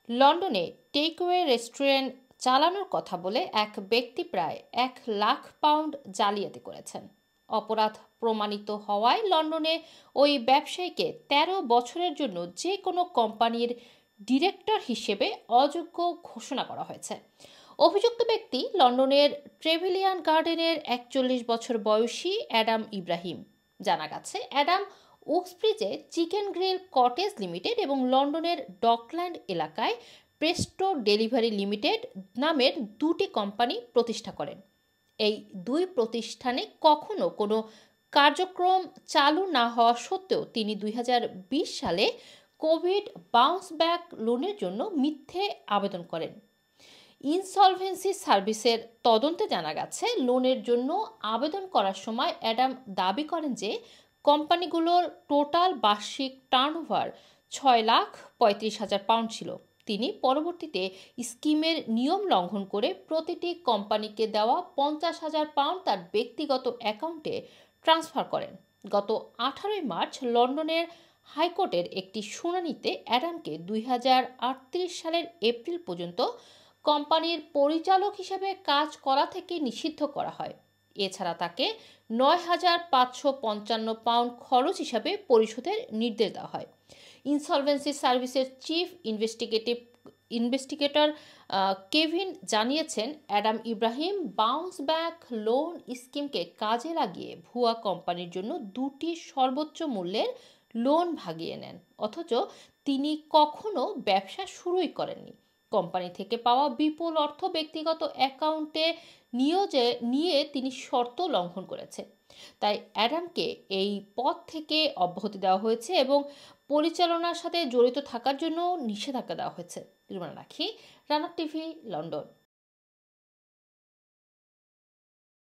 লন্ডনে takeaway restaurant চালানোর কথা বলে এক ব্যক্তি প্রায় £1,00,000 জালিয়াতি করেছেন। অপরাধ প্রমাণিত হওয়ায় লন্ডনে ওই ব্যবসায়ীকে 13 বছরের জন্য যে কোনো কোম্পানির ডিরেক্টর হিসেবে অযোগ্য ঘোষণা করা হয়েছে। অভিযুক্ত ব্যক্তি লন্ডনের ট্রেভিলিয়ান গার্ডেনের 41 বছর বয়সী অ্যাডাম ইব্রাহিম। জানা গেছে অ্যাডাম উক্সব্রিজে চিকেন গ্রিল কটেজ লিমিটেড এবং লন্ডনের ডকল্যান্ড এলাকায় প্রেস্টো ডেলিভারি লিমিটেড নামের দুটি কোম্পানি প্রতিষ্ঠা করেন। এই দুই প্রতিষ্ঠানে কখনো কোনো কার্যক্রম চালু না হওয়া সত্ত্বেও তিনি 2020 সালে কোভিড বাউন্স ব্যাক লোনের জন্য মিথ্যে আবেদন করেন। ইনসলভেন্সি সার্ভিসের তদন্তে জানা গেছে লোনের জন্য আবেদন করার সময় অ্যাডাম দাবি করেন যে কোম্পানিগুলোর টোটাল বার্ষিক টার্নওভার £6,35,000 ছিল। তিনি পরবর্তীতে স্কিমের নিয়ম লঙ্ঘন করে প্রতিটি কোম্পানিকে দেওয়া £50,000 তার ব্যক্তিগত অ্যাকাউন্টে ট্রান্সফার করেন। গত 18 মার্চ লন্ডনের হাইকোর্টের একটি শুনানিতে অ্যাডামকে 2038 সালের এপ্রিল পর্যন্ত কোম্পানির পরিচালক হিসেবে কাজ করা থেকে নিষিদ্ধ করা হয়। এছাড়া তাকে £9,555 খরচ হিসাবে পরিশোধের নির্দেশ দেওয়া হয়। ইনসলভেন্সি সার্ভিসের চিফ ইনভেস্টিগেটর কেভিন জানিয়েছেন Adam Ibrahim bounce back loan স্কিমকে কাজে লাগিয়ে ভুয়া কোম্পানির জন্য দুটি সর্বোচ্চ মূল্যের লোন ভাগিয়ে নেন, অথচ তিনি কখনো ব্যবসা শুরুই করেননি। কোম্পানি থেকে পাওয়া বিপুল অর্থ ব্যক্তিগত অ্যাকাউন্টে নিয়ে তিনি শর্ত লঙ্ঘন করেছে। তাই অ্যাডামকে এই পদ থেকে অব্যাহতি দেওয়া হয়েছে এবং পরিচালনার সাথে জড়িত থাকার জন্য নিষেধাজ্ঞা দেওয়া হয়েছে। Rana TV, London.